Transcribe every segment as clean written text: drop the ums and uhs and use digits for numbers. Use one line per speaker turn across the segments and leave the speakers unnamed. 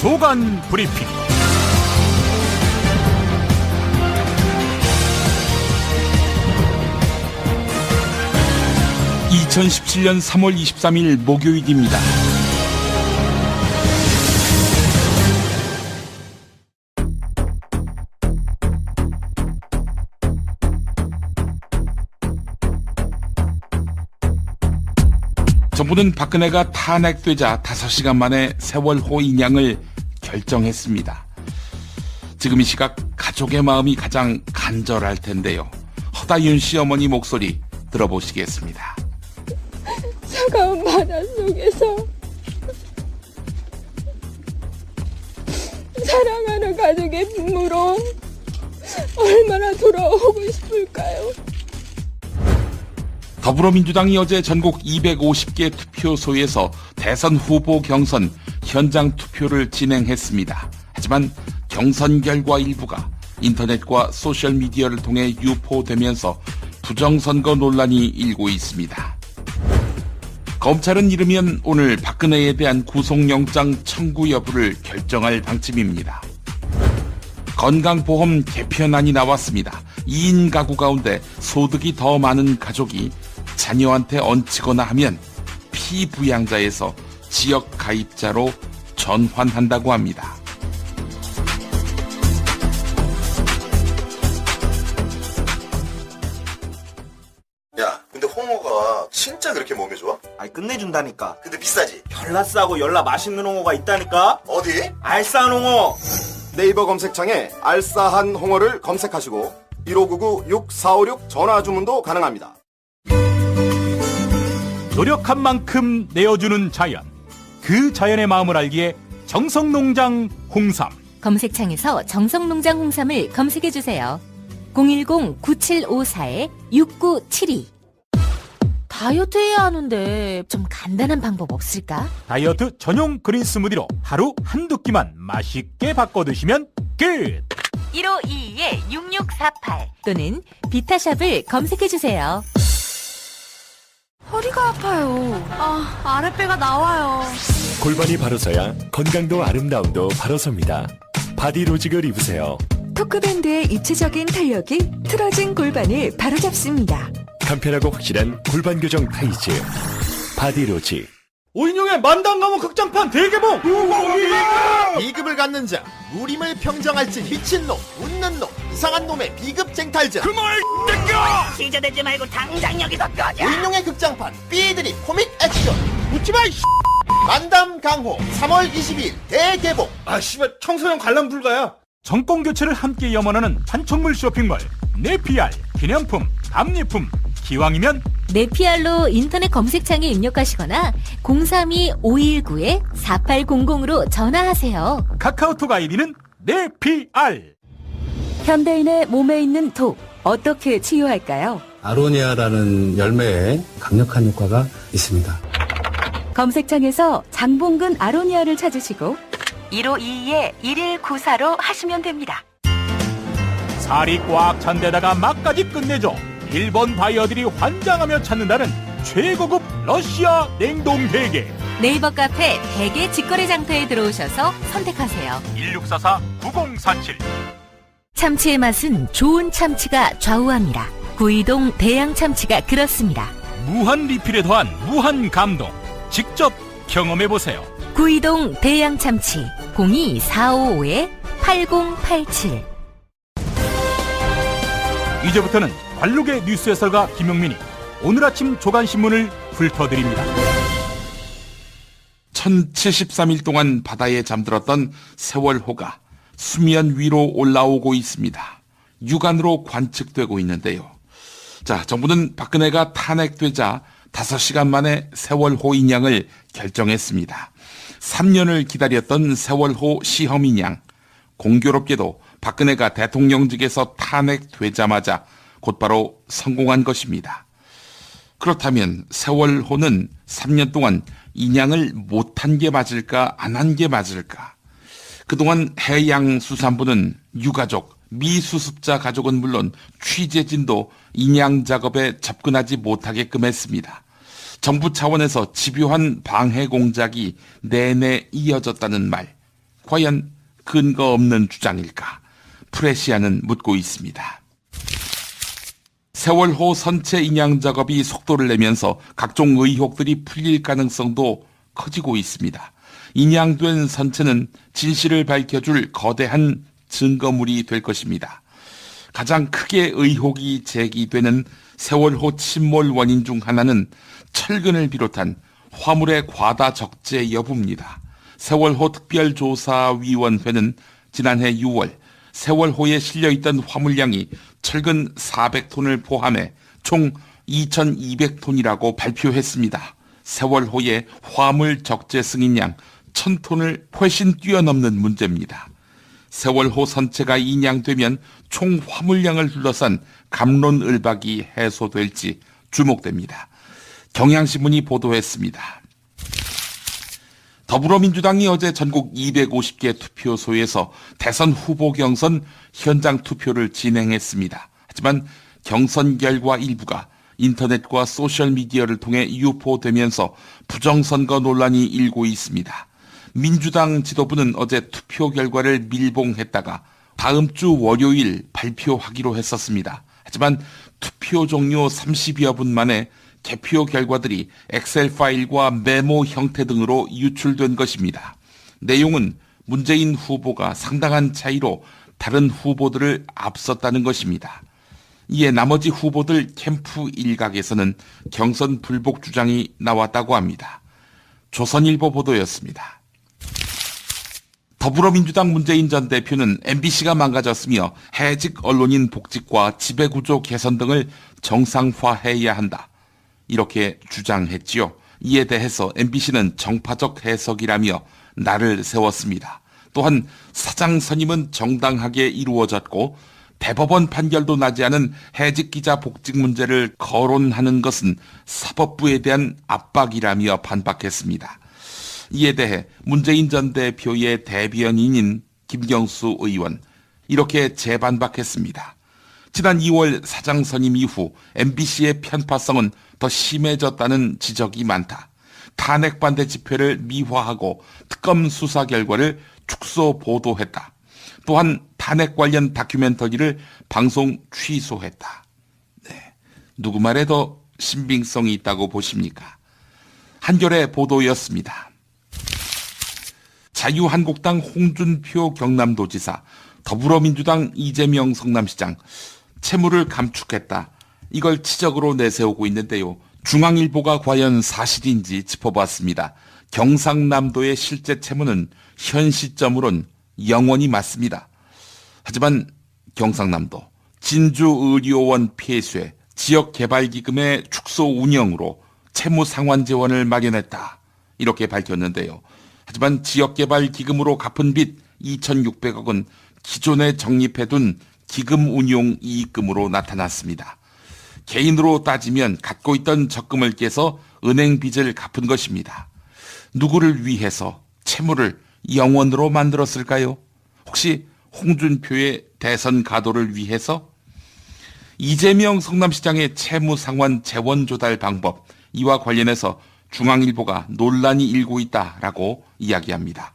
주간 브리핑. 2017년 3월 23일 목요일입니다. 정부는 박근혜가 탄핵되자 5시간 만에 세월호 인양을 결정했습니다. 지금 이 시각 가족의 마음이 가장 간절할 텐데요. 허다윤 씨 어머니 목소리 들어보시겠습니다.
차가운 바다 속에서 사랑하는 가족의 품으로 얼마나 돌아오고 싶을까요?
더불어민주당이 어제 전국 250개 투표소에서 대선 후보 경선 현장 투표를 진행했습니다. 하지만 경선 결과 일부가 인터넷과 소셜미디어를 통해 유포되면서 부정선거 논란이 일고 있습니다. 검찰은 이르면 오늘 박근혜에 대한 구속영장 청구 여부를 결정할 방침입니다. 건강보험 개편안이 나왔습니다. 2인 가구 가운데 소득이 더 많은 가족이 자녀한테 얹히거나 하면 피부양자에서 지역 가입자로 전환한다고 합니다.
야, 근데 홍어가 진짜 그렇게 몸에 좋아?
아니 끝내준다니까.
근데 비싸지?
열라 싸고 열라 맛있는 홍어가 있다니까.
어디?
알싸한 홍어.
네이버 검색창에 알싸한 홍어를 검색하시고 1599-6456 전화 주문도 가능합니다.
노력한 만큼 내어주는 자연. 그 자연의 마음을 알기에 정성농장 홍삼.
검색창에서 정성농장 홍삼을 검색해주세요. 010-9754-6972. 다이어트 해야 하는데 좀 간단한 방법 없을까?
다이어트 전용 그린 스무디로 하루 한두 끼만 맛있게 바꿔 드시면 끝!
1522-6648 또는 비타샵을 검색해주세요.
허리가 아파요. 아랫배가 나와요.
골반이 바로 서야 건강도 아름다움도 바로 섭니다. 바디로직을 입으세요.
토크밴드의 입체적인 탄력이 틀어진 골반을 바로잡습니다.
간편하고 확실한 골반 교정 타이즈 바디로직.
오인용의 만당 가문 극장판 대개봉.
2급을 갖는 자, 무림을 평정할지 미친 놈, 웃는 놈, 이상한 놈의 비급 쟁탈자.
그말 땡겨!
시저대지 말고 당장 여기서 꺼져.
오인용의 극장판 삐들이 코믹 액션
웃지마!
만담 강호 3월 22일 대개봉.
아 씨발 청소년 관람 불가야.
정권 교체를 함께 염원하는 판촉물 쇼핑몰 네피알 기념품, 답례품, 기왕이면
네피알로 인터넷 검색창에 입력하시거나 032-519-4800으로 전화하세요.
카카오톡 아이디는 네피알.
현대인의 몸에 있는 독, 어떻게 치유할까요?
아로니아라는 열매에 강력한 효과가 있습니다.
검색창에서 장봉근 아로니아를 찾으시고
1522-1194로 하시면 됩니다.
살이 꽉 찬 데다가 맛까지 끝내줘. 일본 바이어들이 환장하며 찾는다는 최고급 러시아 냉동 대게.
네이버 카페 대게 직거래 장터에 들어오셔서 선택하세요.
1644-9047.
참치의 맛은 좋은 참치가 좌우합니다. 구이동 대양 참치가 그렇습니다.
무한 리필에 더한 무한 감동. 직접 경험해보세요.
구이동 대양 참치 02-455-8087.
이제부터는 관록의 뉴스 해설가 김용민이 오늘 아침 조간신문을 훑어드립니다. 1073일 동안 바다에 잠들었던 세월호가 수면 위로 올라오고 있습니다. 육안으로 관측되고 있는데요. 자, 정부는 박근혜가 탄핵되자 5시간 만에 세월호 인양을 결정했습니다. 3년을 기다렸던 세월호 시험 인양. 공교롭게도 박근혜가 대통령직에서 탄핵되자마자 곧바로 성공한 것입니다. 그렇다면 세월호는 3년 동안 인양을 못한 게 맞을까 안 한 게 맞을까? 그동안 해양수산부는 유가족, 미수습자 가족은 물론 취재진도 인양 작업에 접근하지 못하게끔 했습니다. 정부 차원에서 집요한 방해 공작이 내내 이어졌다는 말, 과연 근거 없는 주장일까? 프레시아는 묻고 있습니다. 세월호 선체 인양 작업이 속도를 내면서 각종 의혹들이 풀릴 가능성도 커지고 있습니다. 인양된 선체는 진실을 밝혀줄 거대한 증거물이 될 것입니다. 가장 크게 의혹이 제기되는 세월호 침몰 원인 중 하나는 철근을 비롯한 화물의 과다 적재 여부입니다. 세월호 특별조사위원회는 지난해 6월 세월호에 실려있던 화물량이 철근 400톤을 포함해 총 2,200톤이라고 발표했습니다. 세월호의 화물 적재 승인량 1,000톤을 훨씬 뛰어넘는 문제입니다. 세월호 선체가 인양되면 총 화물량을 둘러싼 갑론을박이 해소될지 주목됩니다. 경향신문이 보도했습니다. 더불어민주당이 어제 전국 250개 투표소에서 대선 후보 경선 현장 투표를 진행했습니다. 하지만 경선 결과 일부가 인터넷과 소셜미디어를 통해 유포되면서 부정선거 논란이 일고 있습니다. 민주당 지도부는 어제 투표 결과를 밀봉했다가 다음 주 월요일 발표하기로 했었습니다. 하지만 투표 종료 30여 분 만에 개표 결과들이 엑셀 파일과 메모 형태 등으로 유출된 것입니다. 내용은 문재인 후보가 상당한 차이로 다른 후보들을 앞섰다는 것입니다. 이에 나머지 후보들 캠프 일각에서는 경선 불복 주장이 나왔다고 합니다. 조선일보 보도였습니다. 더불어민주당 문재인 전 대표는 MBC가 망가졌으며 해직 언론인 복직과 지배구조 개선 등을 정상화해야 한다. 이렇게 주장했지요. 이에 대해서 MBC는 정파적 해석이라며 날을 세웠습니다. 또한 사장 선임은 정당하게 이루어졌고 대법원 판결도 나지 않은 해직 기자 복직 문제를 거론하는 것은 사법부에 대한 압박이라며 반박했습니다. 이에 대해 문재인 전 대표의 대변인인 김경수 의원 이렇게 재반박했습니다. 지난 2월 사장 선임 이후 MBC의 편파성은 더 심해졌다는 지적이 많다. 탄핵 반대 집회를 미화하고 특검 수사 결과를 축소 보도했다. 또한 탄핵 관련 다큐멘터리를 방송 취소했다. 네, 누구 말에 더 신빙성이 있다고 보십니까? 한겨레 보도였습니다. 자유한국당 홍준표 경남도지사, 더불어민주당 이재명 성남시장, 채무를 감축했다. 이걸 지적으로 내세우고 있는데요. 중앙일보가 과연 사실인지 짚어봤습니다. 경상남도의 실제 채무는 현 시점으론 0원이 맞습니다. 하지만 경상남도 진주의료원 폐쇄 지역개발기금의 축소 운영으로 채무 상환 재원을 마련했다. 이렇게 밝혔는데요. 하지만 지역개발기금으로 갚은 빚 2,600억은 기존에 적립해둔 기금 운용 이익금으로 나타났습니다. 개인으로 따지면 갖고 있던 적금을 깨서 은행 빚을 갚은 것입니다. 누구를 위해서 채무를 0원으로 만들었을까요? 혹시 홍준표의 대선 가도를 위해서? 이재명 성남시장의 채무 상환 재원 조달 방법, 이와 관련해서 중앙일보가 논란이 일고 있다라고 이야기합니다.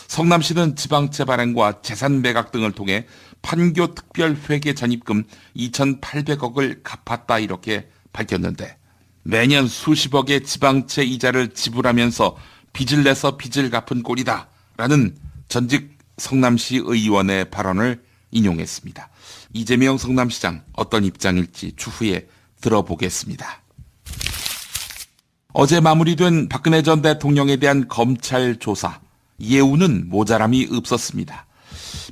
성남시는 지방채 발행과 재산 매각 등을 통해 판교 특별회계 전입금 2,800억을 갚았다 이렇게 밝혔는데 매년 수십억의 지방채 이자를 지불하면서 빚을 내서 빚을 갚은 꼴이다 라는 전직 성남시 의원의 발언을 인용했습니다. 이재명 성남시장 어떤 입장일지 추후에 들어보겠습니다. 어제 마무리된 박근혜 전 대통령에 대한 검찰 조사, 예우는 모자람이 없었습니다.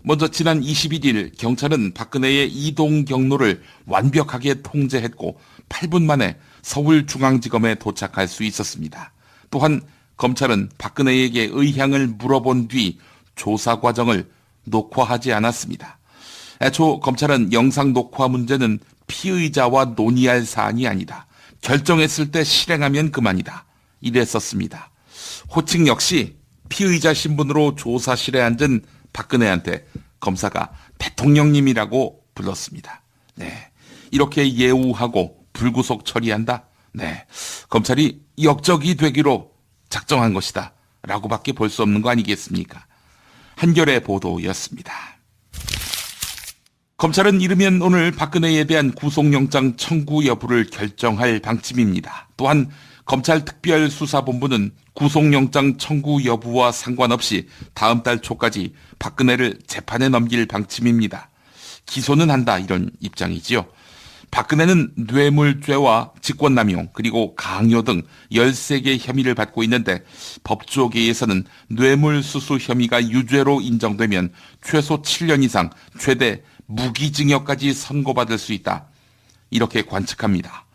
먼저 지난 21일 경찰은 박근혜의 이동 경로를 완벽하게 통제했고 8분 만에 서울중앙지검에 도착할 수 있었습니다. 또한 검찰은 박근혜에게 의향을 물어본 뒤 조사 과정을 녹화하지 않았습니다. 애초 검찰은 영상 녹화 문제는 피의자와 논의할 사안이 아니다. 결정했을 때 실행하면 그만이다. 이랬었습니다. 호칭 역시 피의자 신분으로 조사실에 앉은 박근혜한테 검사가 대통령님이라고 불렀습니다. 네, 이렇게 예우하고 불구속 처리한다? 네, 검찰이 역적이 되기로 작정한 것이다 라고밖에 볼 수 없는 거 아니겠습니까? 한겨레 보도였습니다. 검찰은 이르면 오늘 박근혜에 대한 구속영장 청구 여부를 결정할 방침입니다. 또한 검찰특별수사본부는 구속영장 청구 여부와 상관없이 다음 달 초까지 박근혜를 재판에 넘길 방침입니다. 기소는 한다 이런 입장이지요. 박근혜는 뇌물죄와 직권남용 그리고 강요 등 13개 혐의를 받고 있는데 법조계에서는 뇌물수수 혐의가 유죄로 인정되면 최소 7년 이상 최대 무기징역까지 선고받을 수 있다. 이렇게 관측합니다.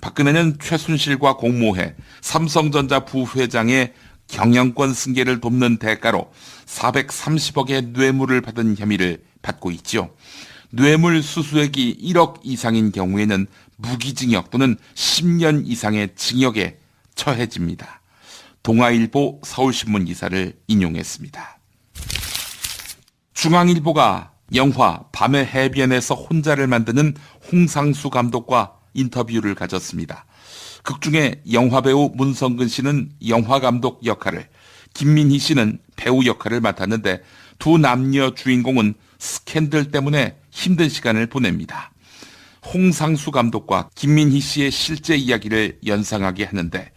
박근혜는 최순실과 공모해 삼성전자 부회장의 경영권 승계를 돕는 대가로 430억의 뇌물을 받은 혐의를 받고 있죠. 뇌물 수수액이 1억 이상인 경우에는 무기징역 또는 10년 이상의 징역에 처해집니다. 동아일보 서울신문 기사를 인용했습니다. 중앙일보가 영화 밤의 해변에서 혼자를 만드는 홍상수 감독과 인터뷰를 가졌습니다. 극중에 영화배우 문성근 씨는 영화감독 역할을, 김민희 씨는 배우 역할을 맡았는데 두 남녀 주인공은 스캔들 때문에 힘든 시간을 보냅니다. 홍상수 감독과 김민희 씨의 실제 이야기를 연상하게 하는데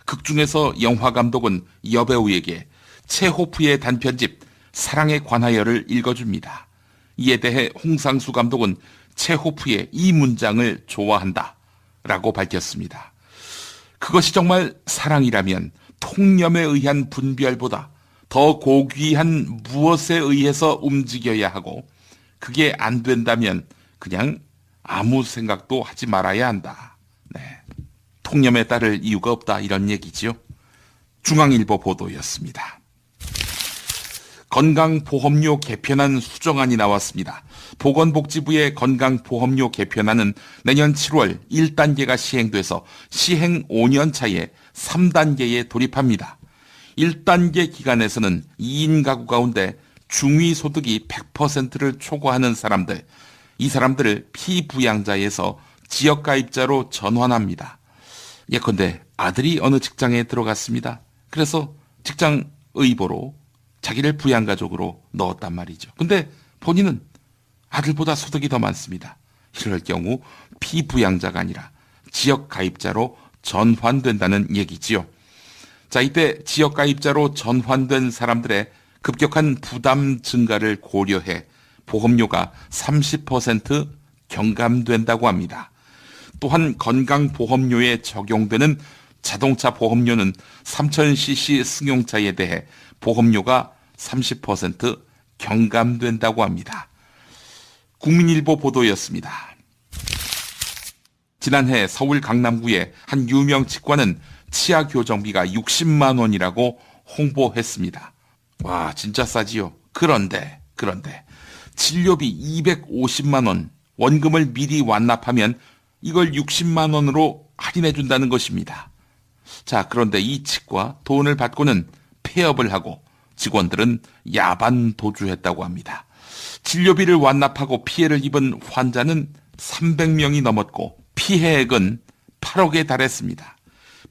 극중에서 영화감독은 여배우에게 체호프의 단편집 사랑에 관하여를 읽어줍니다. 이에 대해 홍상수 감독은 체호프의 이 문장을 좋아한다 라고 밝혔습니다. 그것이 정말 사랑이라면 통념에 의한 분별보다 더 고귀한 무엇에 의해서 움직여야 하고 그게 안 된다면 그냥 아무 생각도 하지 말아야 한다. 네. 통념에 따를 이유가 없다 이런 얘기지요. 중앙일보 보도였습니다. 건강보험료 개편안 수정안이 나왔습니다. 보건복지부의 건강보험료 개편안은 내년 7월 1단계가 시행돼서 시행 5년 차에 3단계에 돌입합니다. 1단계 기간에서는 2인 가구 가운데 중위소득이 100%를 초과하는 사람들, 이 사람들을 피부양자에서 지역가입자로 전환합니다. 예컨대 아들이 어느 직장에 들어갔습니다. 그래서 직장 의보로 자기를 부양가족으로 넣었단 말이죠. 근데 본인은 아들보다 소득이 더 많습니다. 이럴 경우 피부양자가 아니라 지역가입자로 전환된다는 얘기지요. 자, 이때 지역가입자로 전환된 사람들의 급격한 부담 증가를 고려해 보험료가 30% 경감된다고 합니다. 또한 건강보험료에 적용되는 자동차 보험료는 3000cc 승용차에 대해 보험료가 30% 경감된다고 합니다. 국민일보 보도였습니다. 지난해 서울 강남구의 한 유명 치과는 치아 교정비가 60만 원이라고 홍보했습니다. 와, 진짜 싸지요. 그런데 진료비 250만 원, 원금을 미리 완납하면 이걸 60만 원으로 할인해 준다는 것입니다. 자, 그런데 이 치과 돈을 받고는 폐업을 하고 직원들은 야반 도주했다고 합니다. 진료비를 완납하고 피해를 입은 환자는 300명이 넘었고 피해액은 8억에 달했습니다.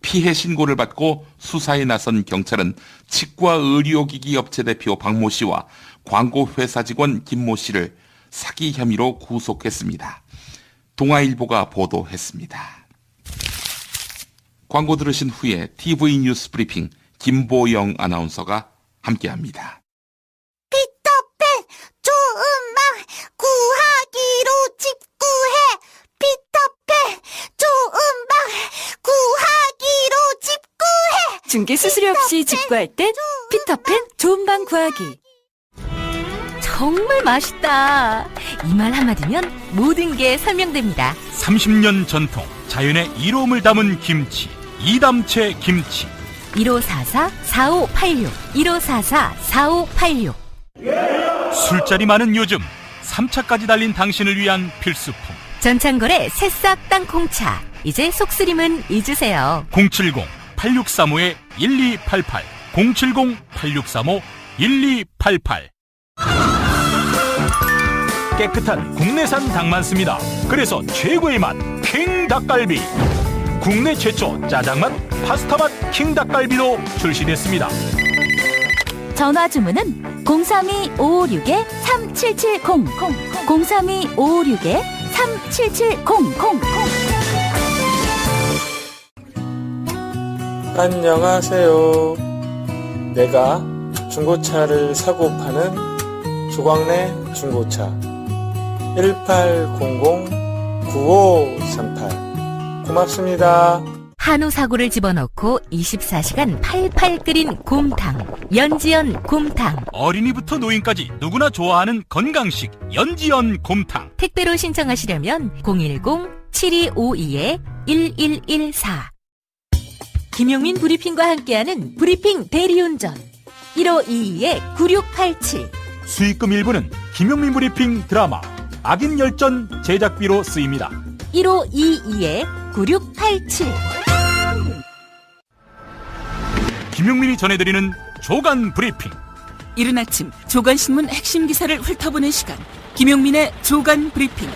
피해 신고를 받고 수사에 나선 경찰은 치과 의료기기 업체 대표 박모 씨와 광고회사 직원 김모 씨를 사기 혐의로 구속했습니다. 동아일보가 보도했습니다. 광고 들으신 후에 TV 뉴스 브리핑 김보영 아나운서가 함께합니다.
피터팬 좋은 말 구하기로 집구해. 피터팬 좋은 말 구하기로 집구해.
중개 수수료 없이 직구할 땐 피터팬 좋은 방 구하기.
정말 맛있다. 이 말 한마디면 모든 게 설명됩니다.
30년 전통 자연의 이로움을 담은 김치, 이담채 김치.
1544-4586 1544-4586
술자리 많은 요즘 3차까지 달린 당신을 위한 필수품.
전창걸의 새싹 땅콩차. 이제 속쓰림은 잊으세요.
070-8635-1288 070-8635-1288 깨끗한 국내산 닭만 씁니다. 그래서 최고의 맛 킹 닭갈비. 국내 최초 짜장맛, 파스타맛 킹 닭갈비도 출시됐습니다.
전화 주문은 032-556-3770 032-556-3770.
안녕하세요. 내가 중고차를 사고 파는 조광래 중고차 1800-9538 고맙습니다.
한우 사고를 집어넣고 24시간 팔팔 끓인 곰탕, 연지연 곰탕.
어린이부터 노인까지 누구나 좋아하는 건강식 연지연 곰탕.
택배로 신청하시려면 010-7252-1114. 김용민 브리핑과 함께하는 브리핑 대리운전 1522-9687.
수익금 일부는 김용민 브리핑 드라마 악인 열전 제작비로 쓰입니다.
1522-9687.
김용민이 전해드리는 조간 브리핑.
이른 아침 조간신문 핵심 기사를 훑어보는 시간, 김용민의 조간 브리핑.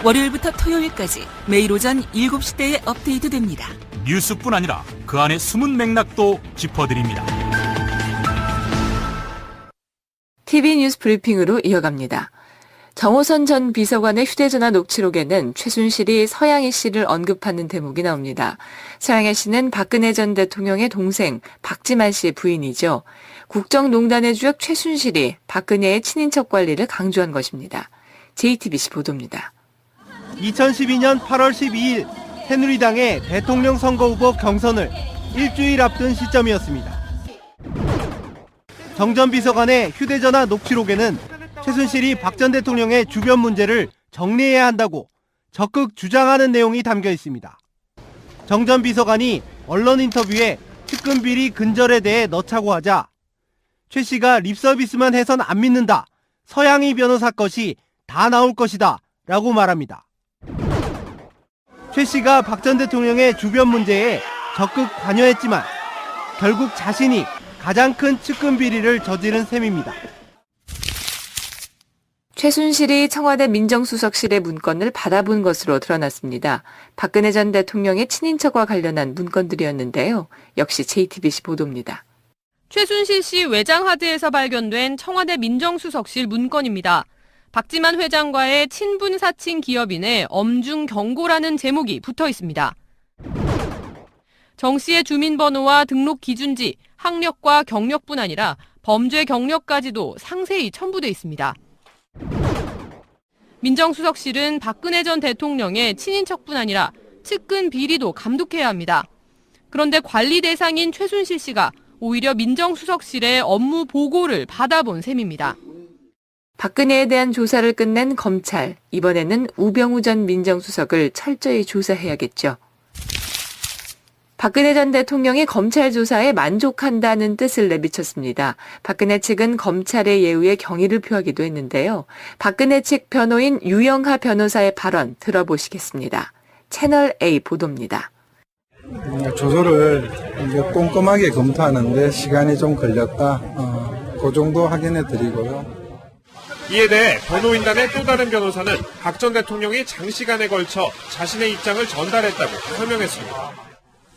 월요일부터 토요일까지 매일 오전 7시대에 업데이트됩니다.
뉴스뿐 아니라 그 안에 숨은 맥락도 짚어드립니다.
TV 뉴스 브리핑으로 이어갑니다. 정호선 전 비서관의 휴대전화 녹취록에는 최순실이 서양희 씨를 언급하는 대목이 나옵니다. 서양희 씨는 박근혜 전 대통령의 동생 박지만 씨의 부인이죠. 국정농단의 주역 최순실이 박근혜의 친인척 관리를 강조한 것입니다. JTBC 보도입니다.
2012년 8월 12일 새누리당의 대통령 선거 후보 경선을 일주일 앞둔 시점이었습니다. 정 전 비서관의 휴대전화 녹취록에는 최순실이 박 전 대통령의 주변 문제를 정리해야 한다고 적극 주장하는 내용이 담겨 있습니다. 정 전 비서관이 언론 인터뷰에 측근 비리 근절에 대해 넣자고 하자 최 씨가 립서비스만 해선 안 믿는다. 서양희 변호사 것이 다 나올 것이다. 라고 말합니다. 최 씨가 박 전 대통령의 주변 문제에 적극 관여했지만 결국 자신이 가장 큰 측근 비리를 저지른 셈입니다.
최순실이 청와대 민정수석실의 문건을 받아본 것으로 드러났습니다. 박근혜 전 대통령의 친인척과 관련한 문건들이었는데요. 역시 JTBC 보도입니다.
최순실 씨 외장 하드에서 발견된 청와대 민정수석실 문건입니다. 박지만 회장과의 친분 사칭 기업인의 엄중 경고라는 제목이 붙어 있습니다. 정 씨의 주민번호와 등록 기준지, 학력과 경력뿐 아니라 범죄 경력까지도 상세히 첨부돼 있습니다. 민정수석실은 박근혜 전 대통령의 친인척뿐 아니라 측근 비리도 감독해야 합니다. 그런데 관리 대상인 최순실 씨가 오히려 민정수석실의 업무 보고를 받아본 셈입니다.
박근혜에 대한 조사를 끝낸 검찰, 이번에는 우병우 전 민정수석을 철저히 조사해야겠죠. 박근혜 전 대통령이 검찰 조사에 만족한다는 뜻을 내비쳤습니다. 박근혜 측은 검찰의 예우에 경의를 표하기도 했는데요. 박근혜 측 변호인 유영하 변호사의 발언 들어보시겠습니다. 채널A 보도입니다.
조서를 이제 꼼꼼하게 검토하는데 시간이 좀 걸렸다. 그 정도 확인해 드리고요.
이에 대해 변호인단의 또 다른 변호사는 박 전 대통령이 장시간에 걸쳐 자신의 입장을 전달했다고 설명했습니다.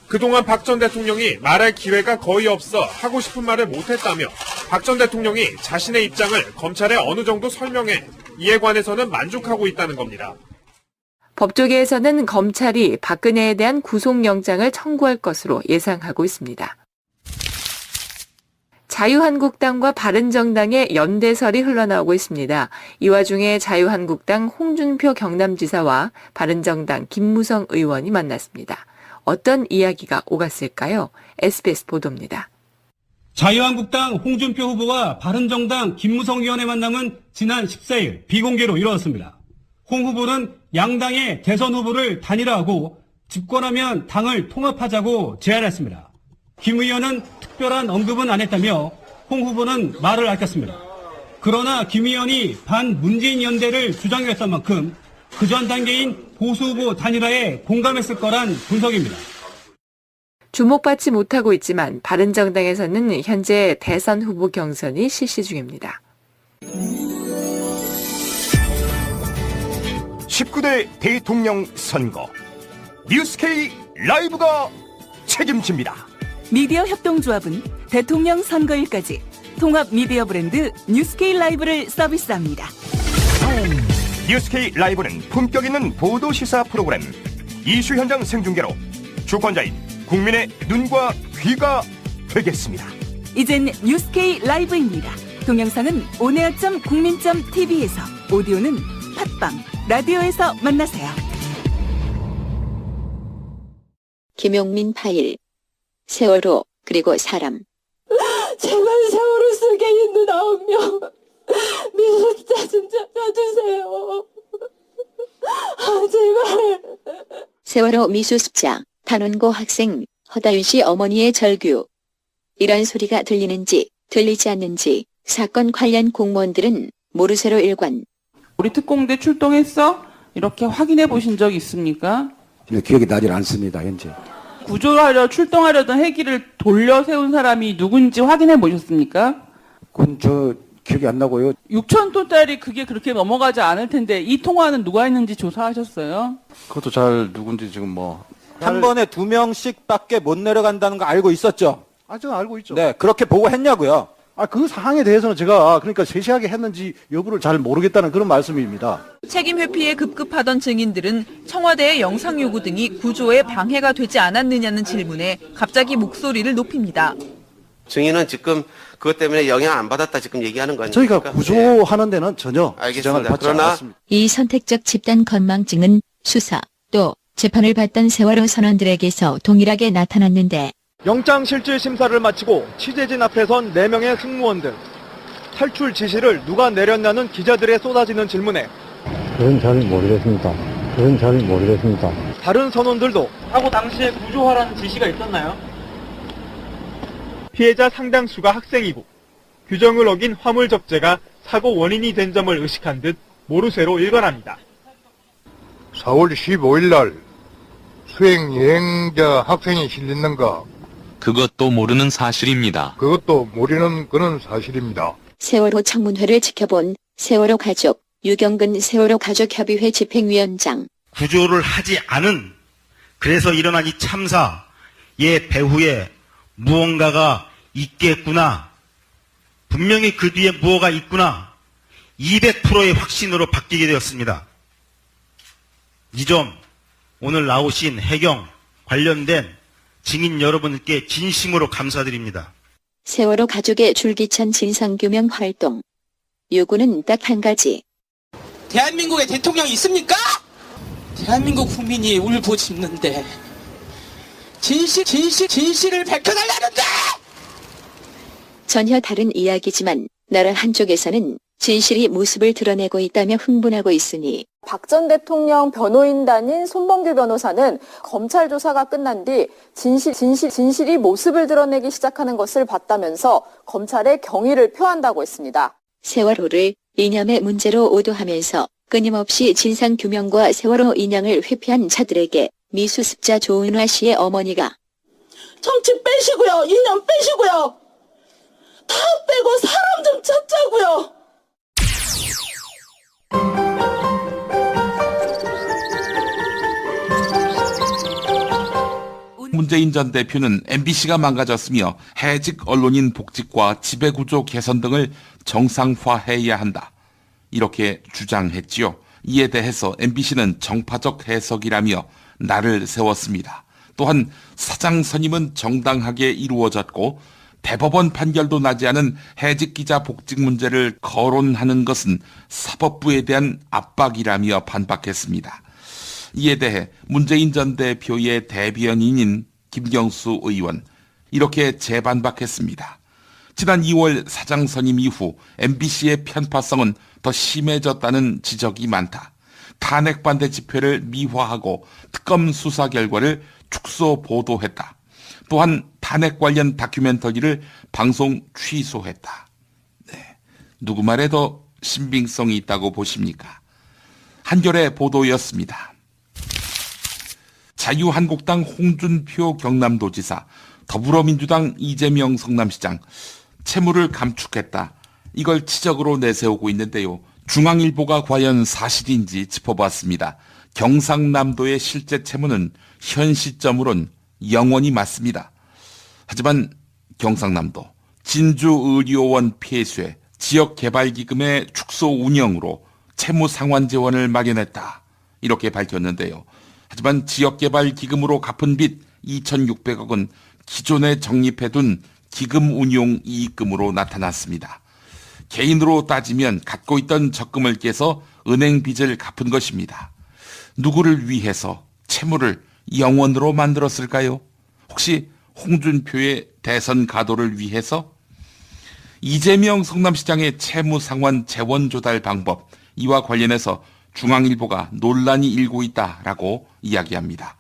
그동안 박 전 대통령이 말할 기회가 거의 없어 하고 싶은 말을 못했다며 박 전 대통령이 자신의 입장을 검찰에 어느 정도 설명해 이에 관해서는 만족하고 있다는 겁니다.
법조계에서는 검찰이 박근혜에 대한 구속영장을 청구할 것으로 예상하고 있습니다. 자유한국당과 바른정당의 연대설이 흘러나오고 있습니다. 이 와중에 자유한국당 홍준표 경남지사와 바른정당 김무성 의원이 만났습니다. 어떤 이야기가 오갔을까요? SBS 보도입니다.
자유한국당 홍준표 후보와 바른정당 김무성 의원의 만남은 지난 14일 비공개로 이루어졌습니다. 홍 후보는 양당의 대선 후보를 단일화하고 집권하면 당을 통합하자고 제안했습니다. 김 의원은 특별한 언급은 안 했다며 홍 후보는 말을 아꼈습니다. 그러나 김 의원이 반문재인 연대를 주장했던 만큼 그 전 단계인 보수 후보 단일화에 공감했을 거란 분석입니다.
주목받지 못하고 있지만 바른정당에서는 현재 대선 후보 경선이 실시 중입니다.
19대 대통령 선거 뉴스K 라이브가 책임집니다.
미디어 협동조합은 대통령 선거일까지 통합 미디어 브랜드 뉴스케이 라이브를 서비스합니다.
뉴스케이 라이브는 품격 있는 보도 시사 프로그램, 이슈 현장 생중계로 주권자인 국민의 눈과 귀가 되겠습니다.
이젠 뉴스케이 라이브입니다. 동영상은 온에어.국민.tv에서, 오디오는 팟빵, 라디오에서 만나세요.
김용민 파일. 세월호 그리고 사람.
제발 세월호 속에 있는 9명 미수자 좀 잡아주세요. 제발.
세월호 미수습자 단원고 학생 허다윤 씨 어머니의 절규. 이런 소리가 들리는지 들리지 않는지 사건 관련 공무원들은 모르쇠로 일관.
우리 특공대 출동했어? 이렇게 확인해 보신 적 있습니까?
기억이 나질 않습니다, 현재.
구조하려 출동하려던 헬기를 돌려 세운 사람이 누군지 확인해 보셨습니까?
그건 저 기억이 안 나고요.
6,000톤짜리 그게 그렇게 넘어가지 않을 텐데 이 통화는 누가 했는지 조사하셨어요?
그것도 잘 누군지 지금 뭐.
한 번에 2명씩밖에 못 내려간다는 거 알고 있었죠?
저는 알고 있죠.
네, 그렇게 보고 했냐고요?
그 사항에 대해서는 제가 그러니까 세세하게 했는지 여부를 잘 모르겠다는 그런 말씀입니다.
책임 회피에 급급하던 증인들은 청와대의 영상 요구 등이 구조에 방해가 되지 않았느냐는 질문에 갑자기 목소리를 높입니다.
증인은 지금 그것 때문에 영향 안 받았다 지금 얘기하는 거니까.
저희가 구조하는 데는 전혀
알겠습니다.
지장을 받지 않았습니다.
이 선택적 집단 건망증은 수사 또 재판을 받던 세월호 선원들에게서 동일하게 나타났는데,
영장실질심사를 마치고 취재진 앞에 선 4명의 승무원들. 탈출 지시를 누가 내렸냐는 기자들의 쏟아지는 질문에
그건 잘 모르겠습니다.
다른 선원들도
사고 당시에 구조하라는 지시가 있었나요?
피해자 상당수가 학생이고 규정을 어긴 화물 적재가 사고 원인이 된 점을 의식한 듯 모르쇠로 일관합니다.
4월 15일 날 수행 여행자 학생이 실렸는가?
그것도 모르는 사실입니다.
그것도 모르는 그는 사실입니다.
세월호 청문회를 지켜본 세월호 가족 유경근 세월호 가족협의회 집행위원장.
구조를 하지 않은, 그래서 일어난 이 참사의 배후에 무언가가 있겠구나, 분명히 그 뒤에 무엇가 있구나, 200%의 확신으로 바뀌게 되었습니다. 이 점 오늘 나오신 해경 관련된 증인 여러분께 진심으로 감사드립니다.
세월호 가족의 줄기찬 진상규명 활동. 요구는 딱 한 가지.
대한민국에 대통령이 있습니까? 대한민국 국민이 울고 짖는데 진실을 밝혀달라는데!
전혀 다른 이야기지만 나라 한쪽에서는 진실이 모습을 드러내고 있다며 흥분하고 있으니,
박 전 대통령 변호인단인 손범규 변호사는 검찰 조사가 끝난 뒤 진실이 모습을 드러내기 시작하는 것을 봤다면서 검찰에 경의를 표한다고 했습니다.
세월호를 이념의 문제로 오도하면서 끊임없이 진상규명과 세월호 인양을 회피한 자들에게 미수습자 조은화 씨의 어머니가
정치 빼시고요, 이념 빼시고요, 다 빼고 사람 좀 찾자고요.
문재인 전 대표는 MBC가 망가졌으며 해직 언론인 복직과 지배구조 개선 등을 정상화해야 한다, 이렇게 주장했지요. 이에 대해서 MBC는 정파적 해석이라며 날을 세웠습니다. 또한 사장 선임은 정당하게 이루어졌고 대법원 판결도 나지 않은 해직 기자 복직 문제를 거론하는 것은 사법부에 대한 압박이라며 반박했습니다. 이에 대해 문재인 전 대표의 대변인인 김경수 의원, 이렇게 재반박했습니다. 지난 2월 사장 선임 이후 MBC의 편파성은 더 심해졌다는 지적이 많다. 탄핵 반대 집회를 미화하고 특검 수사 결과를 축소 보도했다. 또한 탄핵 관련 다큐멘터리를 방송 취소했다. 네, 누구 말에 더 신빙성이 있다고 보십니까? 한겨레 보도였습니다. 자유한국당 홍준표 경남도지사, 더불어민주당 이재명 성남시장, 채무를 감축했다, 이걸 지적으로 내세우고 있는데요. 중앙일보가 과연 사실인지 짚어봤습니다. 경상남도의 실제 채무는 현 시점으론 0원이 맞습니다. 하지만 경상남도 진주의료원 폐쇄 지역개발기금의 축소 운영으로 채무상환 재원을 마련했다. 이렇게 밝혔는데요. 하지만 지역개발기금으로 갚은 빚 2,600억은 기존에 적립해둔 기금 운용 이익금으로 나타났습니다. 개인으로 따지면 갖고 있던 적금을 깨서 은행 빚을 갚은 것입니다. 누구를 위해서 채무를 영원으로 만들었을까요? 혹시 홍준표의 대선 가도를 위해서? 이재명 성남시장의 채무 상환 재원 조달 방법, 이와 관련해서 중앙일보가 논란이 일고 있다라고 이야기합니다.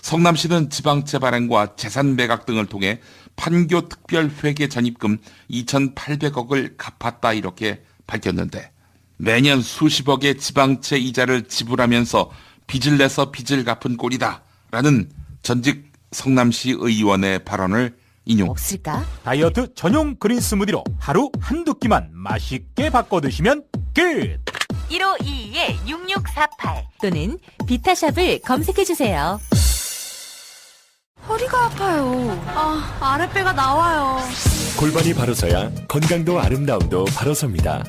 성남시는 지방채 발행과 재산 매각 등을 통해 판교 특별회계 전입금 2,800억을 갚았다 이렇게 밝혔는데, 매년 수십억의 지방채 이자를 지불하면서 빚을 내서 빚을 갚은 꼴이다라는 전직 성남시 의원의 발언을 인용.
없을까? 다이어트 전용 그린 스무디로 하루 한두 끼만 맛있게 바꿔 드시면 끝!
1522-6648 또는 비타샵을 검색해주세요.
허리가 아파요. 아랫배가 나와요.
골반이 바로 서야 건강도 아름다움도 바로 섭니다.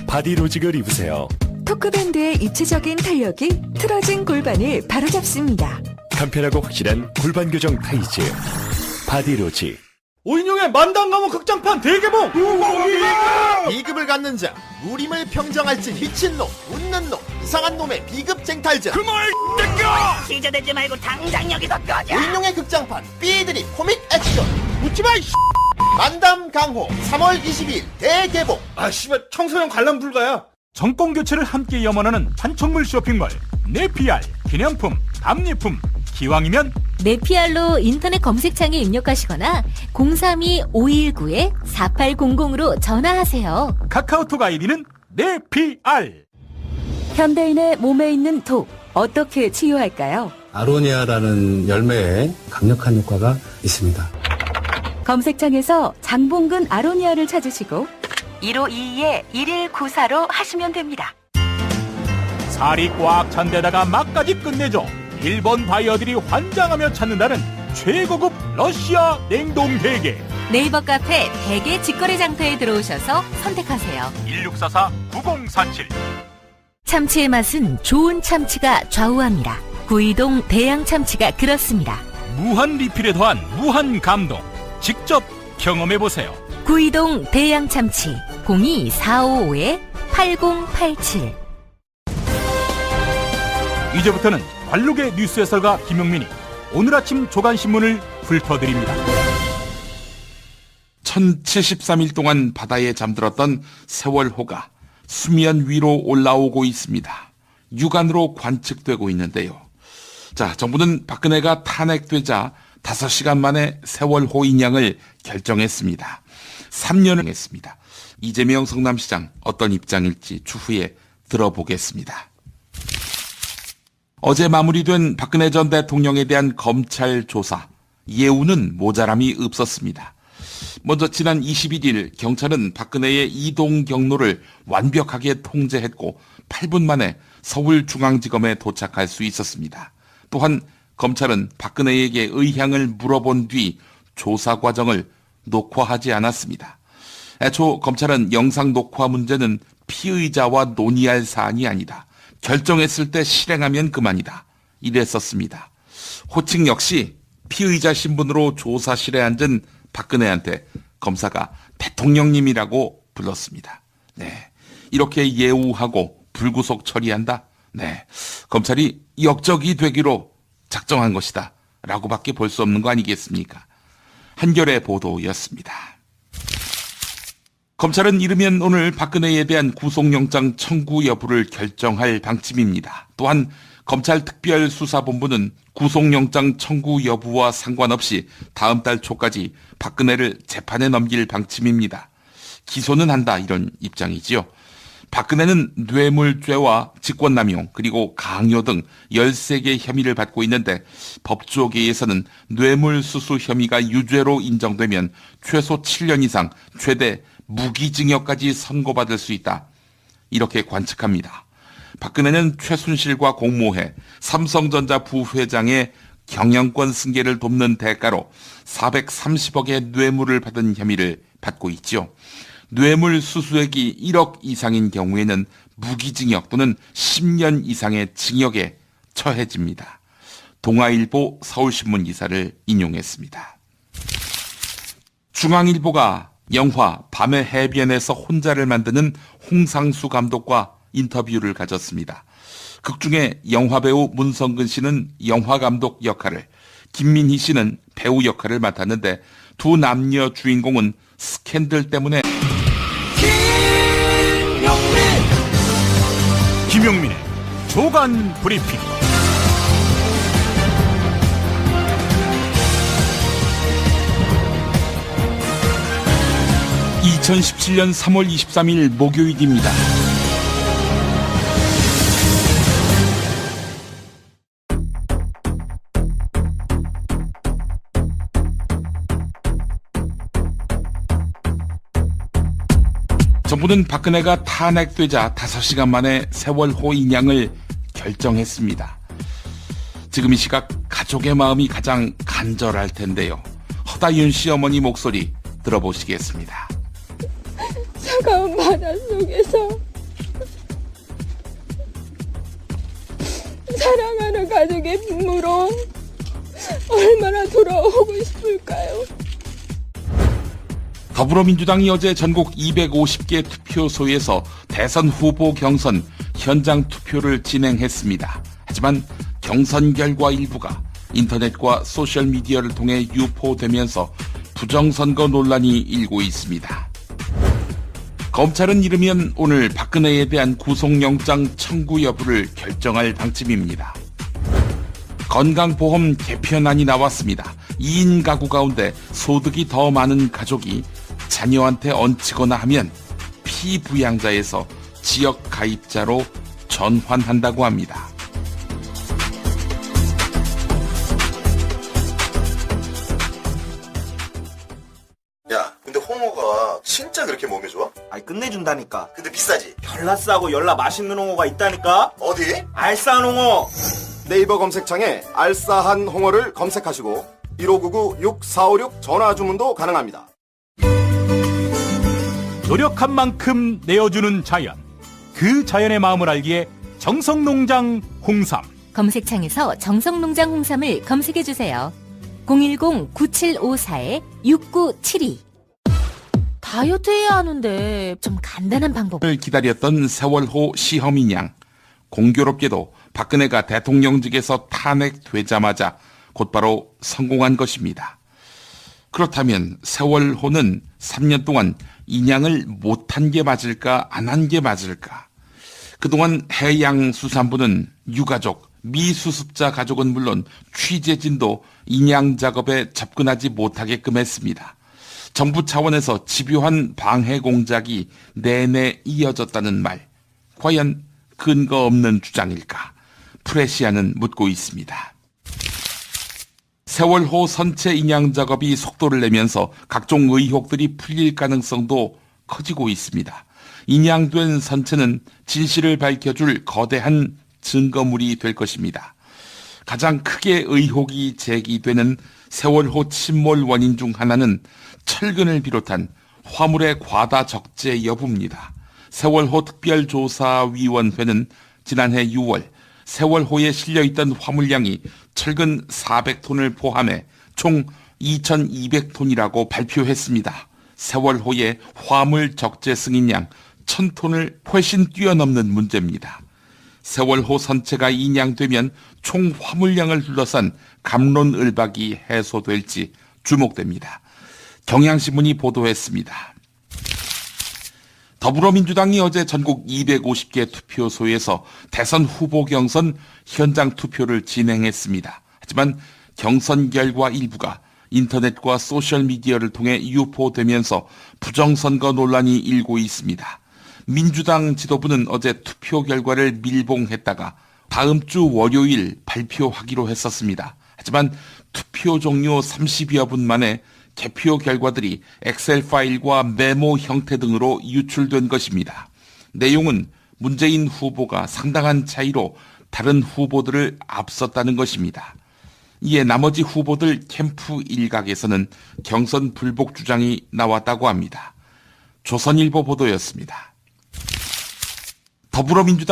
바디로직을 입으세요.
토크밴드의 입체적인 탄력이 틀어진 골반을 바로잡습니다.
간편하고 확실한 골반 교정 타이즈 바디로직.
오인용의 만당 감옥 극장판 대개봉!
비급을 갖는 자, 무림을 평정할지 미친 놈, 웃는 놈, 이상한 놈의 비급 쟁탈자.
그말 땡겨!
시저대지 말고 당장 여기서 꺼져!
오인용의 극장판 삐들이 코믹 액션.
웃지마 이
만담 강호 3월 22일 대개봉.
아 씨발 청소년 관람 불가야. 정권 교체를 함께 염원하는 판촉물 쇼핑몰 네피알 기념품, 답례품, 기왕이면
네피알로 인터넷 검색창에 입력하시거나 032-519-4800으로 전화하세요.
카카오톡 아이디는 네피알.
현대인의 몸에 있는 독, 어떻게 치유할까요?
아로니아라는 열매에 강력한 효과가 있습니다.
검색창에서 장봉근 아로니아를 찾으시고 1522-1194로 하시면 됩니다.
살이 꽉 찬 데다가 막까지 끝내줘. 일본 바이어들이 환장하며 찾는다는 최고급 러시아 냉동 대게.
네이버 카페 대게 직거래 장터에 들어오셔서 선택하세요.
1644-9047.
참치의 맛은 좋은 참치가 좌우합니다. 구이동 대양 참치가 그렇습니다.
무한 리필에 더한 무한 감동. 직접 경험해보세요.
구이동 대양 참치 02-455-8087.
이제부터는 관록의 뉴스 해설가 김용민이 오늘 아침 조간신문을 훑어드립니다.
1073일 동안 바다에 잠들었던 세월호가 수면 위로 올라오고 있습니다. 육안으로 관측되고 있는데요. 자, 정부는 박근혜가 탄핵되자 5시간 만에 세월호 인양을 결정했습니다. 3년을 했습니다. 이재명 성남시장 어떤 입장일지 추후에 들어보겠습니다. 어제 마무리된 박근혜 전 대통령에 대한 검찰 조사, 예우는 모자람이 없었습니다. 먼저 지난 21일 경찰은 박근혜의 이동 경로를 완벽하게 통제했고 8분 만에 서울중앙지검에 도착할 수 있었습니다. 또한 검찰은 박근혜에게 의향을 물어본 뒤 조사 과정을 녹화하지 않았습니다. 애초 검찰은 영상 녹화 문제는 피의자와 논의할 사안이 아니다. 결정했을 때 실행하면 그만이다. 이랬었습니다. 호칭 역시 피의자 신분으로 조사실에 앉은 박근혜한테 검사가 대통령님이라고 불렀습니다. 네, 이렇게 예우하고 불구속 처리한다. 네, 검찰이 역적이 되기로 작정한 것이다. 라고밖에 볼 수 없는 거 아니겠습니까? 한겨레 보도였습니다. 검찰은 이르면 오늘 박근혜에 대한 구속영장 청구 여부를 결정할 방침입니다. 또한 검찰 특별수사본부는 구속영장 청구 여부와 상관없이 다음 달 초까지 박근혜를 재판에 넘길 방침입니다. 기소는 한다 이런 입장이지요. 박근혜는 뇌물죄와 직권남용 그리고 강요 등 13개 혐의를 받고 있는데 법조계에서는 뇌물수수 혐의가 유죄로 인정되면 최소 7년 이상 최대 무기징역까지 선고받을 수 있다. 이렇게 관측합니다. 박근혜는 최순실과 공모해 삼성전자 부회장의 경영권 승계를 돕는 대가로 430억의 뇌물을 받은 혐의를 받고 있죠. 뇌물 수수액이 1억 이상인 경우에는 무기징역 또는 10년 이상의 징역에 처해집니다. 동아일보 서울신문 기사를 인용했습니다. 중앙일보가 영화 밤의 해변에서 혼자를 만드는 홍상수 감독과 인터뷰를 가졌습니다. 극중에 영화배우 문성근 씨는 영화감독 역할을, 김민희 씨는 배우 역할을 맡았는데 두 남녀 주인공은 스캔들 때문에
김용민의 조간 브리핑.
(2017년 3월 23일) 목요일입니다. 정부는 박근혜가 탄핵되자 5시간 만에 세월호 인양을 결정했습니다. 지금 이 시각 가족의 마음이 가장 간절할 텐데요. 허다윤 씨 어머니 목소리 들어보시겠습니다.
차가운 바닷속에서 사랑하는 가족의 품으로 얼마나 돌아오고 싶을까요?
더불어민주당이 어제 전국 250개 투표소에서 대선 후보 경선 현장 투표를 진행했습니다. 하지만 경선 결과 일부가 인터넷과 소셜미디어를 통해 유포되면서 부정선거 논란이 일고 있습니다. 검찰은 이르면 오늘 박근혜에 대한 구속영장 청구 여부를 결정할 방침입니다. 건강보험 개편안이 나왔습니다. 2인 가구 가운데 소득이 더 많은 가족이 자녀한테 얹히거나 하면 피부양자에서 지역 가입자로 전환한다고 합니다.
야, 근데 홍어가 진짜 그렇게 몸에 좋아?
아이 끝내준다니까.
근데 비싸지?
별나 싸고 열나 맛있는 홍어가 있다니까.
어디?
알싸한 홍어.
네이버 검색창에 알싸한 홍어를 검색하시고 1599-6456 전화 주문도 가능합니다.
노력한 만큼 내어주는 자연. 그 자연의 마음을 알기에 정성농장 홍삼.
검색창에서 정성농장 홍삼을 검색해주세요. 010-9754-6972. 다이어트 해야 하는데 좀 간단한 방법을
기다렸던 세월호 시험 인양. 공교롭게도 박근혜가 대통령직에서 탄핵되자마자 곧바로 성공한 것입니다. 그렇다면 세월호는 3년 동안 인양을 못한 게 맞을까 안 한 게 맞을까? 그동안 해양수산부는 유가족, 미수습자 가족은 물론 취재진도 인양 작업에 접근하지 못하게끔 했습니다. 정부 차원에서 집요한 방해 공작이 내내 이어졌다는 말. 과연 근거 없는 주장일까? 프레시아는 묻고 있습니다. 세월호 선체 인양 작업이 속도를 내면서 각종 의혹들이 풀릴 가능성도 커지고 있습니다. 인양된 선체는 진실을 밝혀줄 거대한 증거물이 될 것입니다. 가장 크게 의혹이 제기되는 세월호 침몰 원인 중 하나는 철근을 비롯한 화물의 과다 적재 여부입니다. 세월호 특별조사위원회는 지난해 6월 세월호에 실려있던 화물량이 철근 400톤을 포함해 총 2,200톤이라고 발표했습니다. 세월호의 화물 적재 승인량 1,000톤을 훨씬 뛰어넘는 문제입니다. 세월호 선체가 인양되면 총 화물량을 둘러싼 갑론을박이 해소될지 주목됩니다. 경향신문이 보도했습니다. 더불어민주당이 어제 전국 250개 투표소에서 대선 후보 경선 현장 투표를 진행했습니다. 하지만 경선 결과 일부가 인터넷과 소셜미디어를 통해 유포되면서 부정선거 논란이 일고 있습니다. 민주당 지도부는 어제 투표 결과를 밀봉했다가 다음 주 월요일 발표하기로 했었습니다. 하지만 투표 종료 30여 분 만에 개표 결과들이 엑셀 파일과 메모 형태 등으로 유출된 것입니다. 내용은 문재인 후보가 상당한 차이로 다른 후보들을 앞섰다는 것입니다. 이에 나머지 후보들 캠프 일각에서는 경선 불복 주장이 나왔다고 합니다. 조선일보 보도였습니다. 더불어민주당